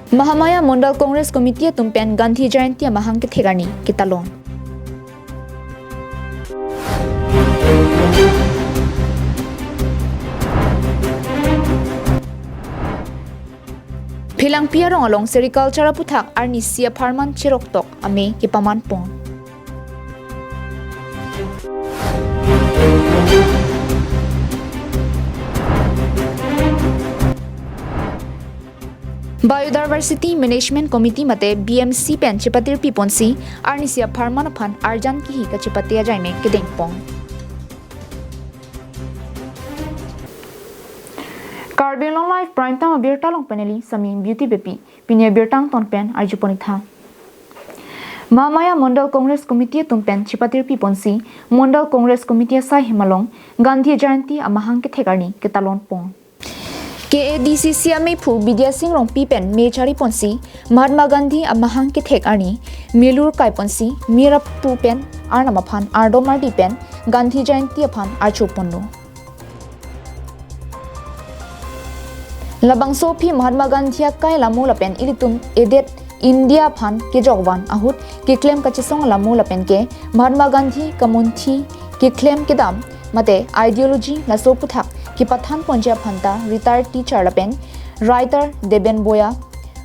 Mahamaya Mondal Congress Committee tumpen Gandhi Jayanti mahang ke thegani kitalon. Philang piarong along sericulture puthak arni sia pharman chiroktok ame ki paman pon. Biodiversity Management Committee mate BMC pen chipatir piponsi arnisia pharman phan arjan ki hi ka chipatia jaime kedeng pong. Karbi Anglong live prime time birta long paneli sami beauty bepi pinya birtang ton pen arjuponi tha. Mahamaya Mondal Congress Committee tumpen chipatir piponsi Mondal Congress Committee sai himalong Gandhi Jayanti amahang ke thegarni ketalon pong. KADCC ame phu Vidya Singh rong pipen mechari ponsi Mahatma Gandhi amahang ke thek ani melur kai ponsi mira pu pen arnama phan ardo mardi pen Gandhi Jayanti aphan archu ponno labang sopi Mahatma Gandhi kai lamu lapen ilitum edet India phan ke jogwan ahut ke claim ka chisong lamu lapen ke Mahatma Gandhi kamunthi ke claim ke dam mate ideology la so puthak ki pathan ponja phanta retired teacher lapen writer Deben Boya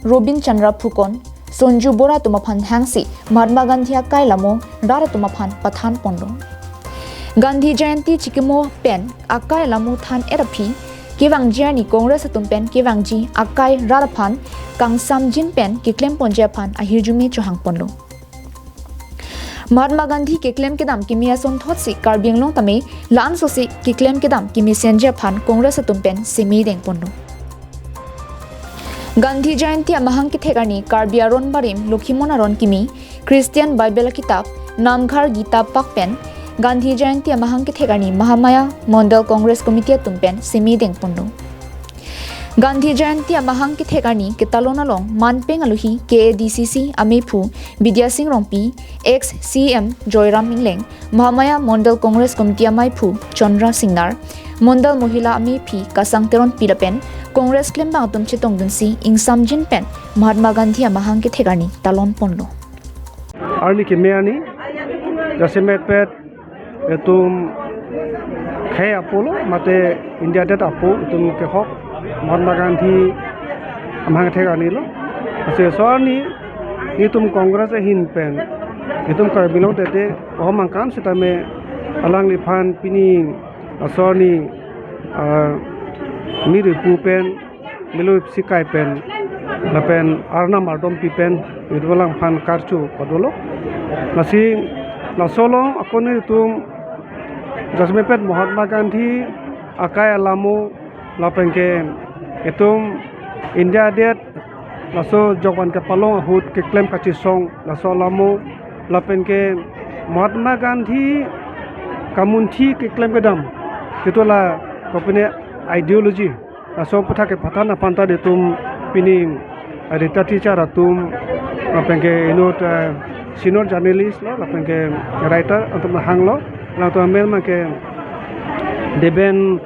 Robin Chandra Phukon Sonju Bora tuma phan hangsi Mahatma Gandhi kai lamo dara tuma phan pathan pondo Gandhi Jayanti chikimo pen akai lamu than erapi kewangji ni Congress tumpen kewangji akai rara phan kangsam jin pen ki claim ponja phan ahirjumi chohang pondo Mahatma Gandhi ke claim ke dam ki mia son thot si Karbi Anglong tame lan so si ki claim ke dam ki mi senja phan Congress tumpen semi deng ponno Gandhi Jayanti amahang ki thegani Karbi aron barim Lokhimona ron kimi Christian Bible kitab Namghar Gita pakpen Gandhi Jayanti amahang ki thegani Mahamaya Mondal Congress Committee tumpen semi deng ponno Gandhi Jayanti amahang ki thegani ketalona long manpeng aluhi KADCC amephu Vidya Singh rongpi ex CM Joyram Mingleng Mahamaya Mondal Congress Committee amaipu Chandra Singnar Mondal Mohila amepi kasang teron pilapen Congress claim bang tum chitong dunsi ingsam jin pen Mahatma Gandhi amahang ki thegani talon ponlo arni ke meani jasemet pet etum khai apolo mate India det apo etum ke hok Mahatma Gandhi amhang thegani lo ase sorni nitum Congress hin pen nitum Karbi Anglong tete ohmang kan sitame alang li phan pini sorni miri pu pen milo sikai pen lapen arna mardom pi pen idwalang phan karchu padolo masi na solo akone tum jasmepet Mahatma Gandhi akai alamo lapengke etum India det laso jogwan ke palong ahut ke claim ka chisong laso lamo lapengke Mahatma Gandhi kamunthi ke claim bedam kitola kopine ideology laso putha ke patana panta detum pini retired teacher atum lapengke inot senior journalist lo lapengke writer atum hanglo lato melma ke Deben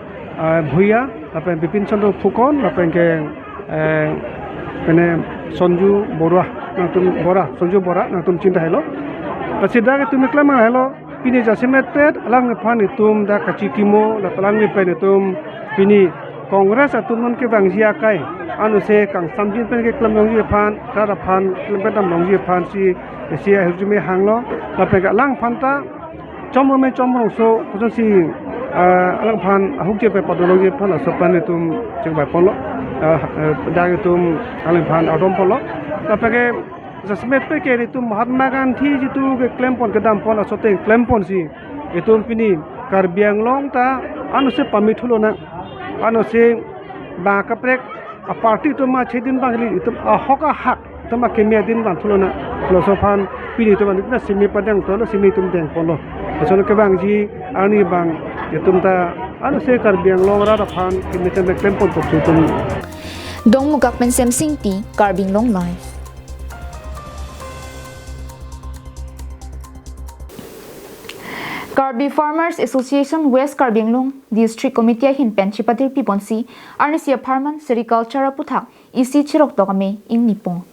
Bhuya lapen Bipin Chandra Phukon lapen ke pene Sonju Bora Sonju Bora natum cinta hello pasida ke tum klama hello pini jasemet pet alang ne phan itum da kachikimo la talang ne pen itum pini Congress atum non ke bangsia kai anu se kang samjin pen ke klam nongji phan tara phan klam petam nongji phan si hujme hanglo lapen ke alang phanta chomro so kujon si alang phan ahuk je pe patology phan asopan tum chingbai polo dang tum alang phan adom polo tapake jasmet pe ke tum Mahatma Gandhi jitu ke claim pon ke dam pon asote claim pon si etum pini Karbi Anglong ta anu se pamithulo na anu se ba kaprek a party to ma chedin bangli itum ahoka hak tama kemia din ban thulo na filosofan pini to ban na simi padang to simi tum deng polo asono ke bangji ani bang etum ta anu se Karbi Anglong ra phan kimitan de claim pon to tum dong mugak pen sem sing pi Karbi Anglong live Karbi Farmers Association West Karbi Anglong District Committee hin pen chipatir piponsi arnisia farman sericulture puthak isi chirok to kami ing nipong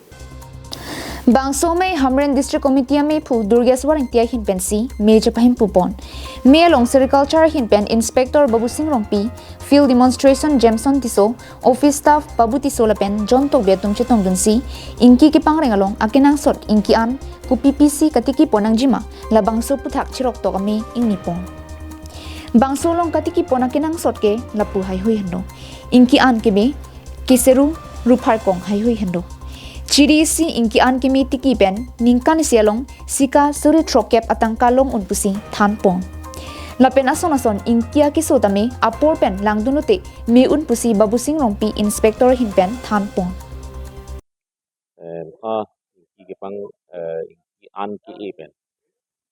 Bangso may Hamren District Committee may pu Durgeswar ang tiya hinpen si may japahim pupon. May along Sericulture hinpen Inspector Babu Singh Rongpi, Field Demonstration Jameson Tiso, Office Staff Babu Tiso Lapen, John Togbe Tungchetong Dunsi, Inki Kipang Rengalong, Akinang Sot, Inki An, ku PPC Katiki Ponang Jima, La Bangso Putak Chirok to kami ing nipong. Bangso long Katiki Ponang Kinang Sot ke, La Pu Hai Hui Hendo, Inki An Kebe, Kiseru, Rupar Kong Hai Hui Hendo. Chiri si inki an kimi tiki pen ningkan sialong sika suri trokep atang kalong unpusi thanpong. Lapen ason inkia kisotame apor pen langdunute me unpusi babusing rompi inspector hinpen thanpong. Inki pang inki an ki pen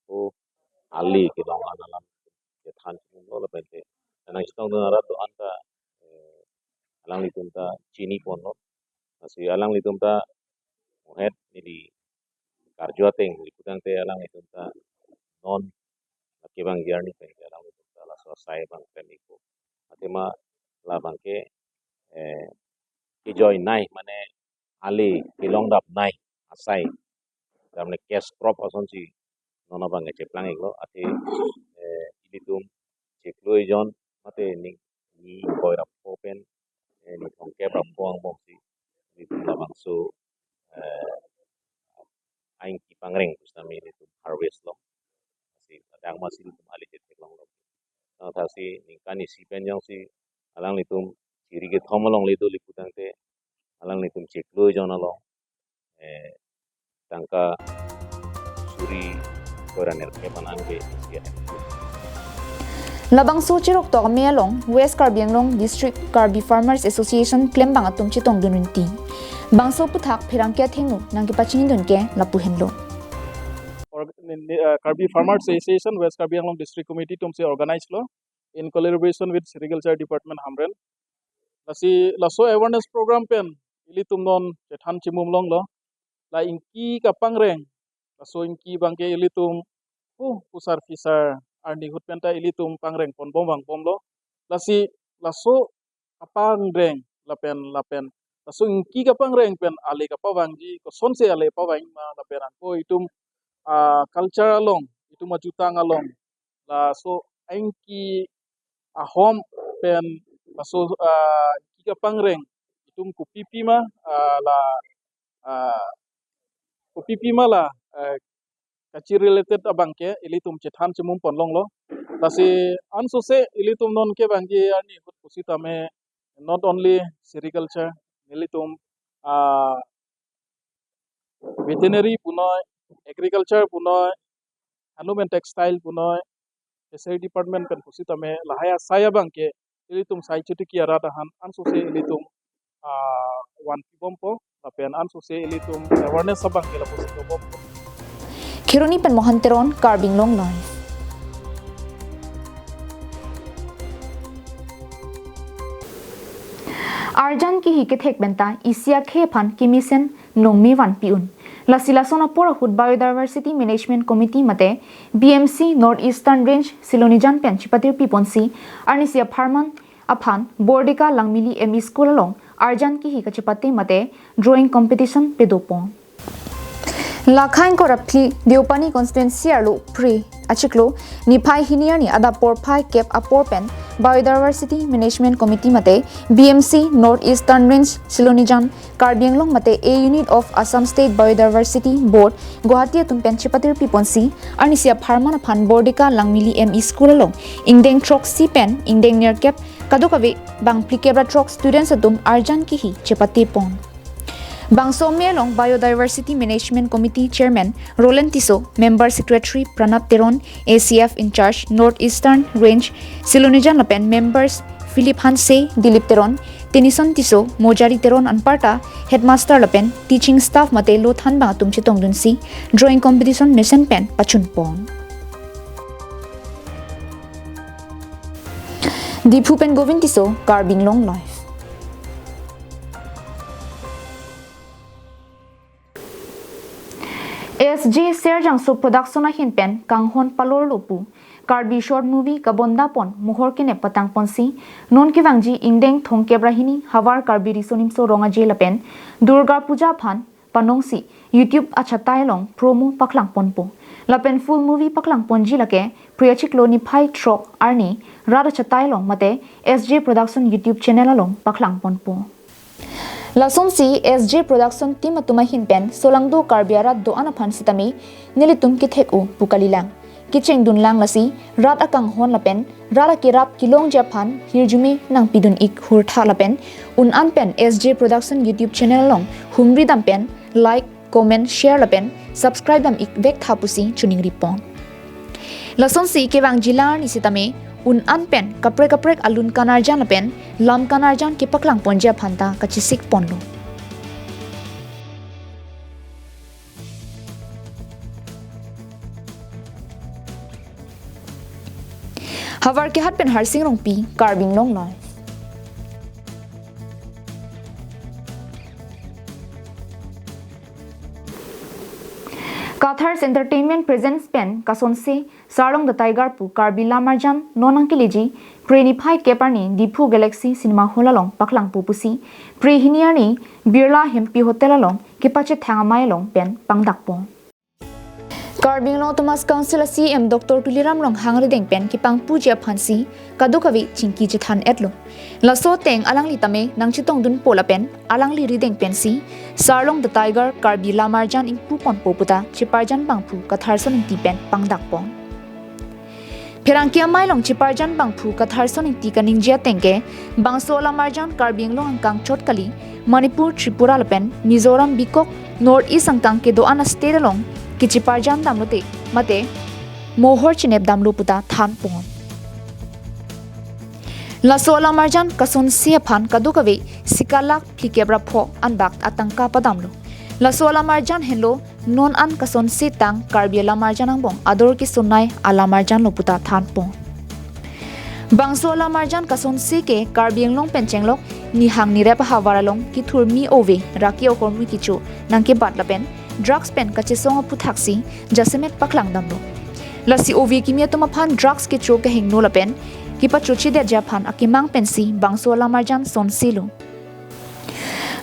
o ali ki long analam ke than lo lapen te nang istong nara to anta alang litumta chini pono asi alang litumta mohet di karjuateng liputan te alang litumta non kibang jarni pen alang litumta la selesai bang pen iko atema la bangke ki join nai mane ali kilong dap nai asai damne cash crop ason si nono bang ceplang iko ati ilitum cekloi jon mate ni koi rap open ni tongke rap buang bong si ilitum la bang so aing ki pangreng kustami ilitum harvest lo si adang masih ilitum ali ceklong lo tasi ningkani si penjong si alang litum ciri ke thomolong litu liputang te alang litum cekloi jon lo tangka suri koraner ke panan ke sia Labang so chirok to kami along West Karbi Anglong District Karbi Farmers Association klembang atum chitong dununti. Bangso puthak phirangke thengnu nangke paching dunke lapu henlo. Karbi Farmers Association West Karbi Anglong District Committee tumse organized lo in collaboration with Agriculture Department Hamren. Laso awareness program pen ili tumnon chethan chimum long lo la inki kapang reng laso inki bangke ili tum pusar fisar arni hut penta ili tum pangreng pon bom bang bom lo laso apang reng lapen laso inki kapang reng pen ale kapawang ji ko sonse ale pawang ma lapen ko itum culture along itum majutang along laso inki ahom pen laso inki kapang reng itum kupipi ma la kupipi ma la kacir related abangke ilitum chethan chemum ponlong lo lasi ansose ilitum non ke bangji ani hut pusitame not only sericulture ilitum veterinary punoi agriculture punoi handloom and textile punoi fishery department pen pusitame lahaya saya bangke ilitum sai chutiki ara tahan ansose ilitum wan pibompo lapen ansose ilitum awareness sabangke la pusito bompo Kironi pen mohanteron Karbi Anglong live. Arjan ki hi ke thek benta isia khe phan kimisen nongmi wan piun. Lasila sona pora hut Biodiversity Management Committee mate BMC North Eastern Range Silonijan pen chipatir piponsi arnisia pharman aphan bordika langmili ME school along Arjan ki hi ka chipate mate drawing competition pedopong. Lakhain ko rapli Diopani constituency arlo pre achiklo niphai hiniar ni ada porphai cap apor pen Biodiversity Management Committee mate BMC North Eastern Range Silonijan Karbi Anglong mate A Unit of Assam State Biodiversity Board Guwahati atum pen chipatir piponsi arnisia pharman phan bordika langmili ME school along ingdeng trok si pen ingdeng near cap kadokave bang plikebra trok students atum arjan ki hi chipati pon Bangso Melong Biodiversity Management Committee Chairman Roland Tiso, Member Secretary Pranab Teron, ACF in charge North Eastern Range Silonijan Lapen Members Philip Hanse, Dilip Teron, Tenison Tiso, Mojari Teron Anparta, Headmaster Lapen, Teaching Staff Mate Lothan Bangatum Chitong Dunsi, Drawing Competition Mission Pen Pachunpong. Dipupen Govind Tiso, Karbi Anglong Live. SG Serjang so production hin pen kanghon palor lopu Karbi short movie kabonda pon muhor kene patang ponsi non ki wangji ingdeng thong kebrahini hawar Karbi risonim so ronga je lapen Durga Puja phan panongsi YouTube achatai long promo paklang ponpo lapen full movie paklang ponji lake priyachik lo ni phai trok arni rada chatai long mate SJ production YouTube channel along paklang ponpo Lasom si SJ production team atuma hinpen solangdo Karbiara do anaphan sitami nilitum ki thek u pukalilang kicheng dun lang lasi rat akang hon lapen rara kirap kilong japhan hirjumi nang pidun ik hur tha lapen un an pen SJ production YouTube channel long humri dam pen like comment share lapen subscribe dam ik vek thapusi chuning ripon lason si kewang jilar ni sitame un an pen kaprek alun kanarjan lapen lam kanarjan ki paklang ponja phanta kachisik ponlo Havar ke hat pen harsing rong pi Karbi Anglong noi Kathars Entertainment presents pen kasonse sarong the tiger pu Karbi Lamarjan nonang kiliji preni phai keparni Dipu Galaxy Cinema Hall along paklang pupusi pre hiniani Birla Hempi Hotel along kipache thangamai long pen pangdakpo Karbi Anglong Thomas Council CM Dr. Tuliram Long hangri deng pen ki pang puja phansi kadukawi chingki chithan etlo laso teng alangli tame nangchitong dun pola pen alangli rideng pen si sarlong the tiger Karbi Lamarjan ing pu pon poputa chiparjan bangphu katharson ing ti pen pangdakpon Pherangkia mailong chiparjan bangphu katharson ing ti kaning jia tengke bangso Lamarjan Karbi Anglong angkang chotkali Manipur Tripura lapen Mizoram Bikok North East angkang ke do ana state along kichiparjan damlote mate mohor chinep damlo puta than pon Laso Lamarjan kason sia phan kadukawe sikalak plikebra pho anbak atangka padamlo Laso Lamarjan hello non an kason sitang Karbi Lamarjan angbong ador ki sonai Alamarjan loputa than pon Bangso Lamarjan kason si ke Karbi Anglong penchenglok ni hang ni rep hawaralong ki thurmi ove raki okormi kichu nangke batlapen drugs pen kachisong puthaksi jasemet paklang damlo lasi ovi kimia toma phan drugs ke chok hing no lapen kipa chuchi de japhan akimang pensi Bangso Lamarjan son silo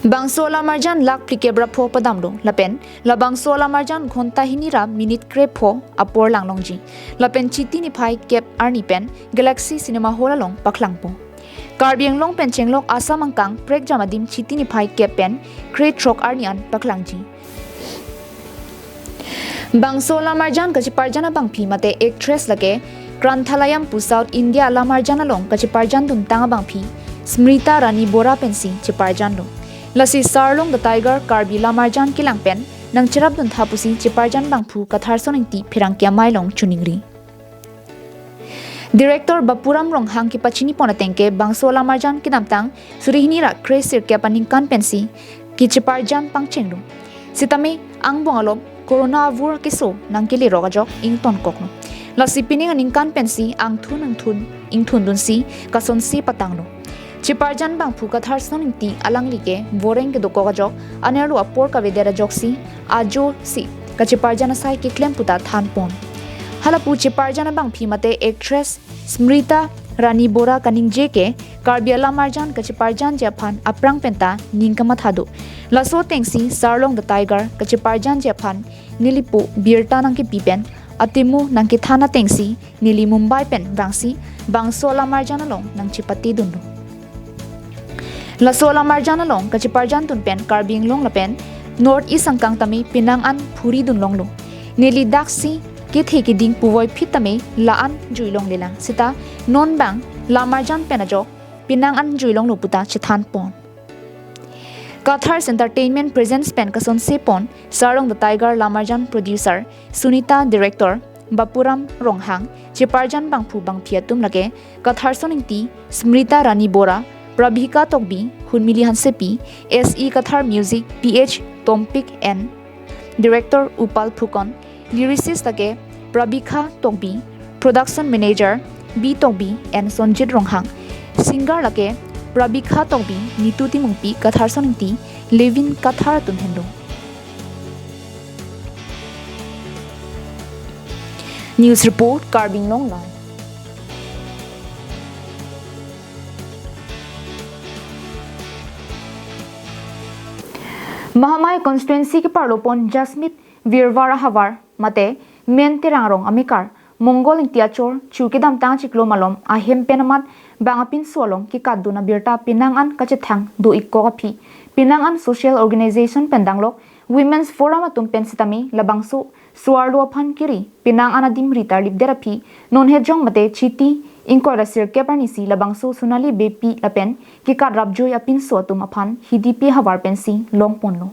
Bangso Lamarjan lak plikebra pho padamlo lapen la Bangso Lamarjan ghonta hinira minute kre pho apor langlongji lapen chiti ni phai kep arni pen Galaxy Cinema Hall along paklangpo Karbi Anglong pen chenglok asamangkang prek jamadim chiti ni phai kep pen kre trok arnian paklangji Bangso Lamarjan kachiparjana bangphi mate actress lage Kranthalayam pu South India Lamarjan along kachiparjan dum tanga bangphi Smrita Rani Bora pensi chiparjan lo lasi sarlong the tiger Karbi Lamarjan kilang pen nang chirap dun thapusi chiparjan bangphu katharson ingti phirangkia mailong chuningri Director Bapuram Rong hangki pachini ponatengke Bangso Lamarjan kinamtang surihinira kresir kya paningkan pensi kichiparjan pangchenglo sitame angbongalom corona vur kiso nangkili rogajok ington kokno lasi pining aningkan pensi angthun ingthun dun si kason si patanglo chiparjan bangphu katharson ingti alanglike voreng ke dokogajok anerlu apor ka vedera joksi ajo si kachiparjana sai ki klem puta thanpon halapu chiparjana bangphi mate actress Smrita Rani Bora kaningje ke Karbi Lamarjan kachiparjan japhan aprang penta ningkama thadu laso tengsi sarlong the tiger kachiparjan japhan nilipu birta nangki pipen atimu nangki thana tengsi nili Mumbai pen bangsi Bangso Lamarjan along nangchi pati dunlo laso Lamarjan along kachiparjan tun pen Karbi Anglong lapen North East angkang tami pinang an phuri dunlong lo nili daksi ki theki ding puwoi phitame laan juilong lelang sita non bang Lamarjan penajok pinang an juilong loputa chithan pon Kathars Entertainment presents pen kason sepon sarong the tiger Lamarjan producer Sunita director Bapuram Ronghang chiparjan bangphu bangphiatum lage Katharson ingti Smrita Rani Bora Prabhika Tokbi Hunmili Hansepi SE Kathar Music PH Tompik N Director Upal Phukon Lyricist lage Prabhika Tokbi Production Manager B Tokbi and Sonjit Ronghang Singer lage Prabhika Tokbi Nituti Mungpi Katharson ingti Levin Kathar Tunhendo News Report Karbi Anglong Live. Mahamay constituency ke parlopon Jasmit Virvara Havar mate men terangrong amikar Mongol intiachor chukidam tang chiklo malom ahem penamat bangapin solong ki kaduna birta pinangan kachethang do ikko kapi pinangan social organization pendanglok women's forum atum pensitami labangsu suarlo phan kiri pinangan adim rita libderapi non hejong mate chiti ingkora sirke parnisi labangsu sunali bepi lapen ki kadrap joy apin so atum aphan hidipi havar pensi longponlo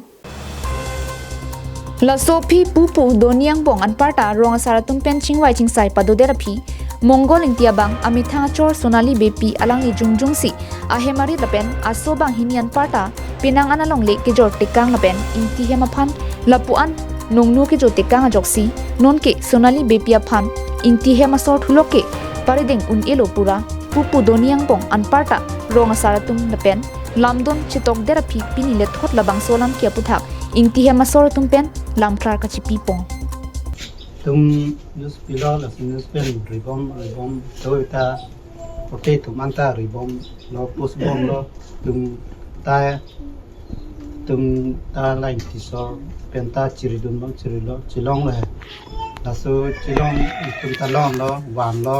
La Sophie Pupu Doniang Bong Anparta Rong Saratum Penching Wai Ching Sai Padoderapi Mongol Intiabang Amitha Chor Sonali Bepi Alangi Jungjung Si Ahemari Lapen Asobang Hinian Parta Pinang Analong Le Kejor Tikang Lapen Inti Hemapan Lapuan Nungnu Kejor Tikang Ajoksi Non Ke Sonali Bepi Apan Inti Hemasort Huloke Pariding Un Elo Pura Pupu Doniang Bong Anparta Rong Saratum Lapen Lamdon Chitok Derapi Pinile Thot Labang Solam Kia Puthak Inti Hemasor Tumpen Lamtrar Kachipipong tum news pilo la news pen ribom toita oke tum anta ribom lo post bom lo tum ta lain tisor penta chiridun bang chirilo chilong le lasu chilong tum talong lo wan lo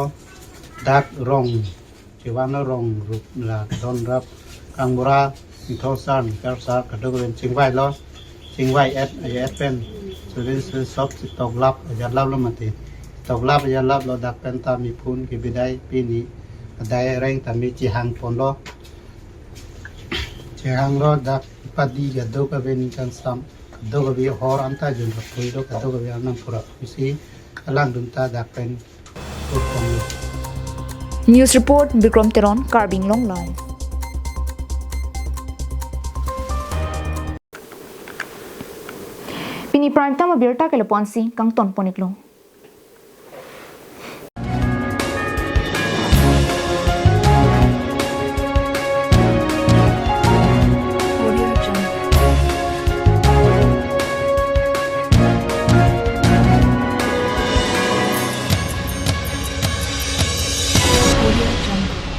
dak rong chiwan lo rong rup la don rap kangura ithosan karsa kadogen chingwai lo chingwai at pen Surin sop tok lap ajar lap lo mati tok lap ajar lap lo dak pen ta mi phun ki bidai pini adai reng ta mi chi hang pon lo chi hang lo dak padi ga do ka ben kan sam do ga bi hor anta jun ro pui do ka do ga bi anam pura isi alang dun ta dak pen put pon lo News Report Bikram Teron Karbi Anglong Live. Pini prime time abirta kalaponsi kang ton poniklo.